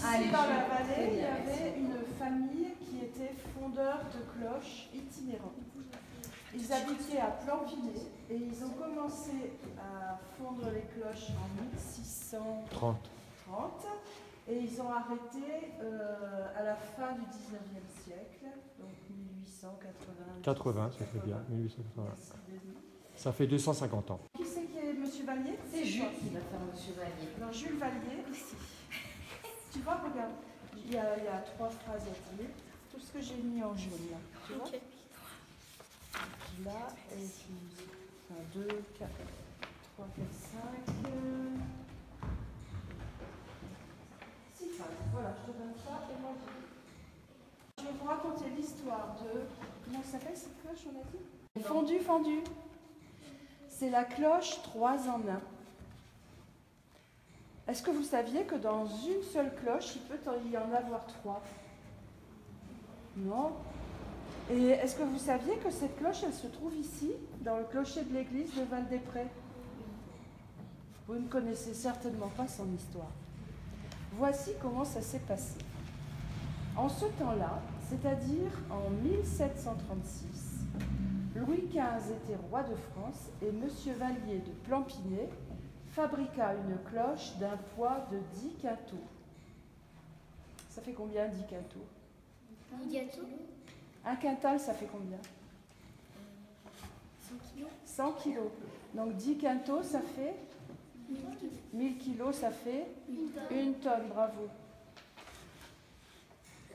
Ici, dans la vallée, il y avait une famille qui était fondeur de cloches itinérants. Ils habitaient à Planpinet et ils ont commencé à fondre les cloches en 1630 et ils ont arrêté à la fin du 19e siècle, donc 1880. 80, c'est très bien, 1880. Ça fait 250 ans. Qui c'est qui est M. Vallier? C'est Jules qui va faire M. Vallier. Alors, Jules Vallier, ici. Tu vois, regarde, il y a 3 phrases à dire. Tout ce que j'ai mis en jaune, là. Tu vois? Là, et puis 2, 4, 3, 4, 5. 6 phrases. Voilà, je te donne ça et moi je vais vous raconter l'histoire de. Comment ça s'appelle cette cloche, on a dit? Fondu, fendu. C'est la cloche 3 en 1. Est-ce que vous saviez que dans une seule cloche, il peut y en avoir 3? Non. Et est-ce que vous saviez que cette cloche, elle se trouve ici, dans le clocher de l'église de Val-des-Prés? Vous ne connaissez certainement pas son histoire. Voici comment ça s'est passé. En ce temps-là, c'est-à-dire en 1736, Louis XV était roi de France et M. Vallier de Planpinet fabriqua une cloche d'un poids de 10 quintaux. Ça fait combien 10 quintaux? 10 quintaux. Un quintal, ça fait combien? 100 kilos. 100 kilos. Donc 10 quintaux, ça fait 1000 kilos. 1000 kilos, ça fait Une tonne. 1 tonne, bravo.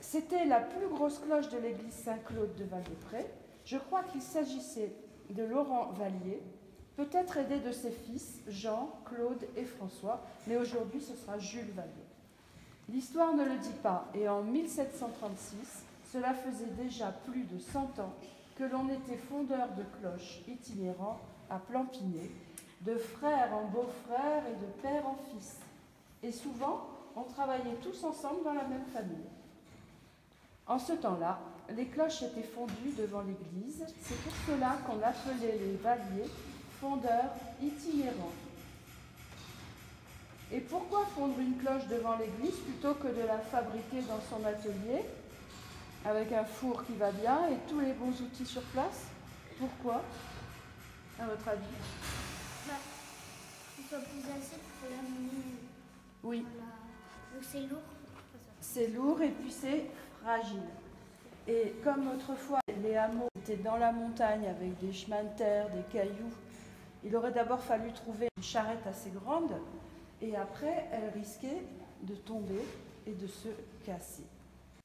C'était la plus grosse cloche de l'église Saint-Claude de Val-des-Prés. Je crois qu'il s'agissait de Laurent Vallier, peut-être aidé de ses fils, Jean, Claude et François, mais aujourd'hui ce sera Jules Vallier. L'histoire ne le dit pas, et en 1736, cela faisait déjà plus de 100 ans que l'on était fondeur de cloches itinérants à Planpinet, de frère en beau-frère et de père en fils. Et souvent, on travaillait tous ensemble dans la même famille. En ce temps-là, les cloches étaient fondues devant l'église. C'est pour cela qu'on appelait les Valliers fondeurs itinérants. Et pourquoi fondre une cloche devant l'église plutôt que de la fabriquer dans son atelier, avec un four qui va bien et tous les bons outils sur place? Pourquoi, à votre avis? Il soit plus assez pour l'amener. Oui. Donc c'est lourd. C'est lourd et puis c'est fragile. Et comme autrefois les hameaux étaient dans la montagne avec des chemins de terre, des cailloux, il aurait d'abord fallu trouver une charrette assez grande et après elle risquait de tomber et de se casser.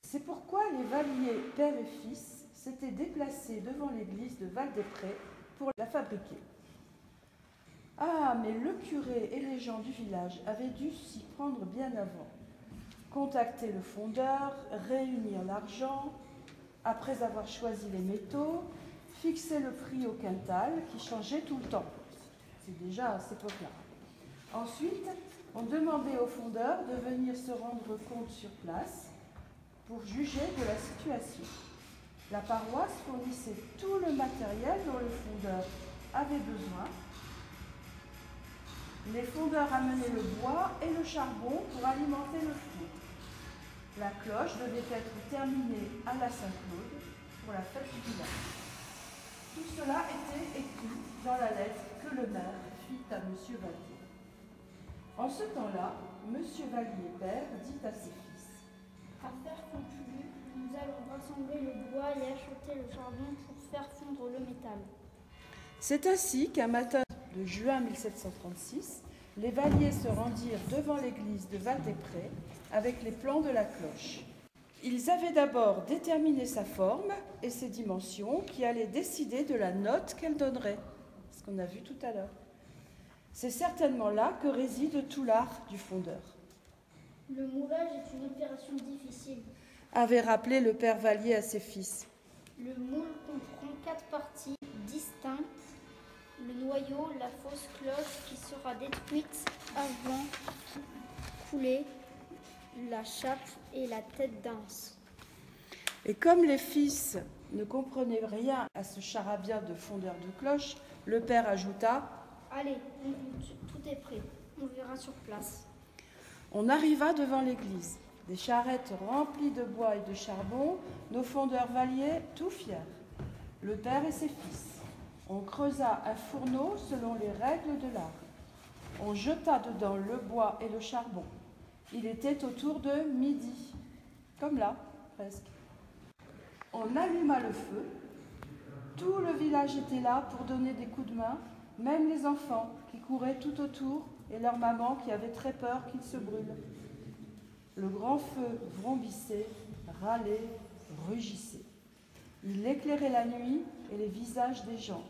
C'est pourquoi les Valliers, père et fils, s'étaient déplacés devant l'église de Val-des-Prés pour la fabriquer. Ah, mais le curé et les gens du village avaient dû s'y prendre bien avant. Contacter le fondeur, réunir l'argent, après avoir choisi les métaux, fixer le prix au quintal qui changeait tout le temps. C'est déjà à cette époque-là. Ensuite, on demandait au fondeur de venir se rendre compte sur place pour juger de la situation. La paroisse fournissait tout le matériel dont le fondeur avait besoin. Les fondeurs amenaient le bois et le charbon pour alimenter le four. La cloche devait être terminée à la Saint-Claude pour la fête du village. Tout cela était écrit dans la lettre que le maire fit à M. Vallier. En ce temps-là, M. Vallier père dit à ses fils: Affaire conclue, nous allons rassembler le bois et acheter le charbon pour faire fondre le métal. C'est ainsi qu'un matin de juin 1736, les Valliers se rendirent devant l'église de Val-des-Prés avec les plans de la cloche. Ils avaient d'abord déterminé sa forme et ses dimensions qui allaient décider de la note qu'elle donnerait, ce qu'on a vu tout à l'heure. C'est certainement là que réside tout l'art du fondeur. Le moulage est une opération difficile. Avait rappelé le père Vallier à ses fils. Le moule comprend 4 parties distinctes. Le noyau, la fausse cloche qui sera détruite avant couler, la chape et la tête d'anse. Et comme les fils ne comprenaient rien à ce charabia de fondeur de cloche, le père ajouta: Allez, on goûte, tout est prêt, on verra sur place. On arriva devant l'église. Des charrettes remplies de bois et de charbon, nos fondeurs Vallier, tout fiers, le père et ses fils. On creusa un fourneau selon les règles de l'art. On jeta dedans le bois et le charbon. Il était autour de midi, comme là, presque. On alluma le feu. Tout le village était là pour donner des coups de main, même les enfants qui couraient tout autour et leur maman qui avait très peur qu'il se brûle. Le grand feu vrombissait, râlait, rugissait. Il éclairait la nuit et les visages des gens.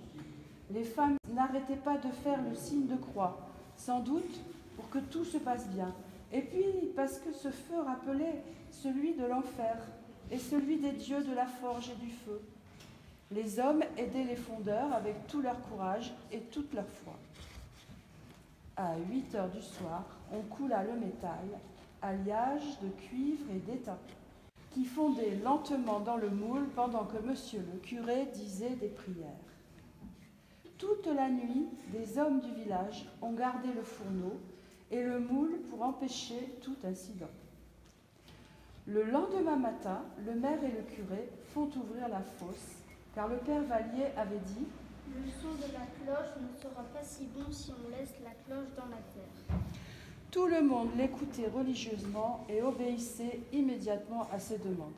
Les femmes n'arrêtaient pas de faire le signe de croix, sans doute pour que tout se passe bien. Et puis parce que ce feu rappelait celui de l'enfer et celui des dieux de la forge et du feu. Les hommes aidaient les fondeurs avec tout leur courage et toute leur foi. À 8 heures du soir, on coula le métal, alliage de cuivre et d'étain, qui fondait lentement dans le moule pendant que monsieur le curé disait des prières. Toute la nuit, des hommes du village ont gardé le fourneau et le moule pour empêcher tout incident. Le lendemain matin, le maire et le curé font ouvrir la fosse, car le père Vallier avait dit « Le son de la cloche ne sera pas si bon si on laisse la cloche dans la terre. » Tout le monde l'écoutait religieusement et obéissait immédiatement à ses demandes.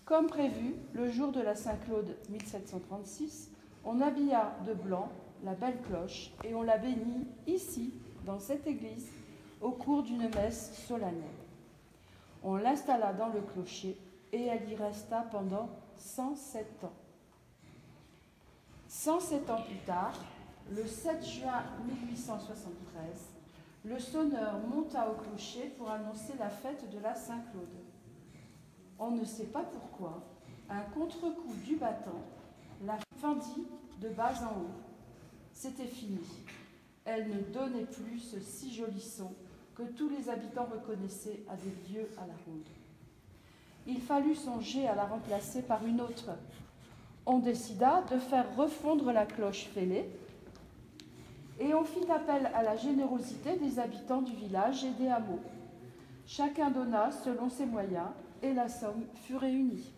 Comme prévu, le jour de la Saint-Claude 1736, on habilla de blanc la belle cloche et on la bénit ici, dans cette église, au cours d'une messe solennelle. On l'installa dans le clocher et elle y resta pendant 107 ans. 107 ans plus tard, le 7 juin 1873, le sonneur monta au clocher pour annoncer la fête de la Saint-Claude. On ne sait pas pourquoi, un contre-coup du battant la fendit de bas en haut. C'était fini. Elle ne donnait plus ce si joli son que tous les habitants reconnaissaient à des vieux à la ronde. Il fallut songer à la remplacer par une autre. On décida de faire refondre la cloche fêlée et on fit appel à la générosité des habitants du village et des hameaux. Chacun donna selon ses moyens et la somme fut réunie.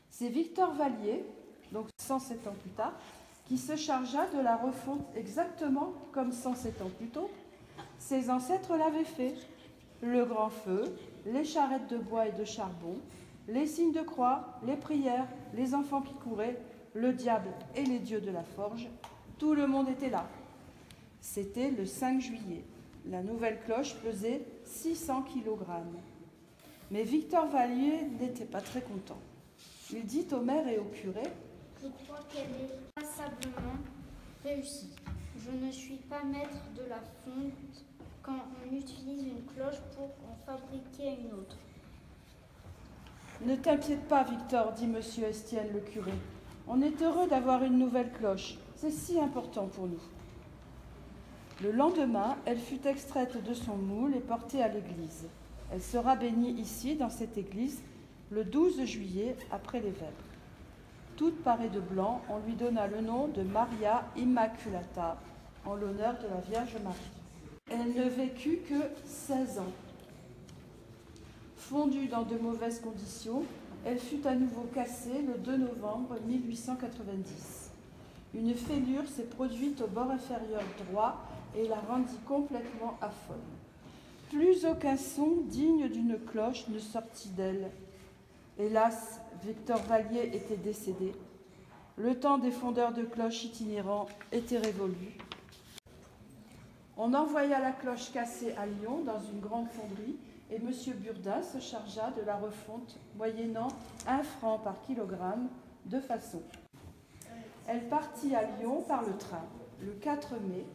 C'est Victor Vallier, donc 107 ans plus tard, qui se chargea de la refonte exactement comme 107 ans plus tôt. Ses ancêtres l'avaient fait. Le grand feu, les charrettes de bois et de charbon, les signes de croix, les prières, les enfants qui couraient, le diable et les dieux de la forge, tout le monde était là. C'était le 5 juillet. La nouvelle cloche pesait 600 kg. Mais Victor Vallier n'était pas très content. Il dit au maire et au curé Je crois qu'elle est passablement réussie. Je ne suis pas maître de la fonte quand on utilise une cloche pour en fabriquer une autre. Ne t'inquiète pas, Victor, dit monsieur Estienne, le curé. On est heureux d'avoir une nouvelle cloche. C'est si important pour nous. Le lendemain, elle fut extraite de son moule et portée à l'église. Elle sera bénie ici, dans cette église, le 12 juillet, après les vêpres. Toute parée de blanc, on lui donna le nom de Maria Immaculata, en l'honneur de la Vierge Marie. Elle ne vécut que 16 ans. Fondue dans de mauvaises conditions, elle fut à nouveau cassée le 2 novembre 1890. Une fêlure s'est produite au bord inférieur droit et la rendit complètement aphone. Plus aucun son digne d'une cloche ne sortit d'elle. Hélas, Victor Vallier était décédé. Le temps des fondeurs de cloches itinérants était révolu. On envoya la cloche cassée à Lyon dans une grande fonderie et M. Burdin se chargea de la refonte moyennant 1 franc par kilogramme de façon. Elle partit à Lyon par le train le 4 mai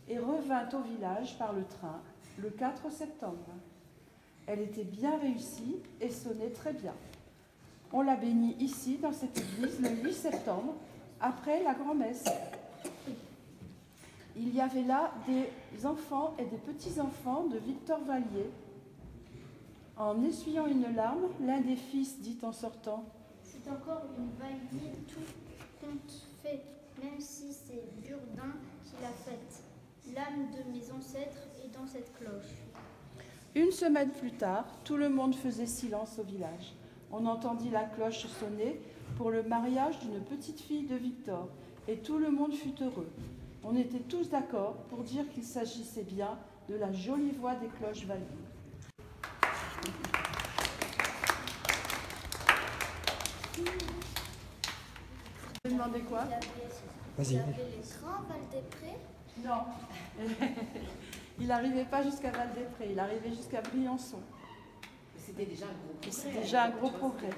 et revint au village par le train le 4 septembre. Elle était bien réussie et sonnait très bien. On l'a bénie ici, dans cette église, le 8 septembre, après la grand-messe. Il y avait là des enfants et des petits-enfants de Victor Vallier. En essuyant une larme, l'un des fils dit en sortant « C'est encore une Vallier tout compte fait, même si c'est Burdin qui l'a faite. L'âme de mes ancêtres est dans cette cloche. » Une semaine plus tard, tout le monde faisait silence au village. On entendit la cloche sonner pour le mariage d'une petite fille de Victor, et tout le monde fut heureux. On était tous d'accord pour dire qu'il s'agissait bien de la jolie voix des cloches Valville. Vous me demandez quoi? Vas-y. Les trains Val-des-Prés? Non. Il n'arrivait pas jusqu'à Val-des-Prés, il arrivait jusqu'à Briançon. C'était déjà un gros progrès. C'est déjà un gros progrès.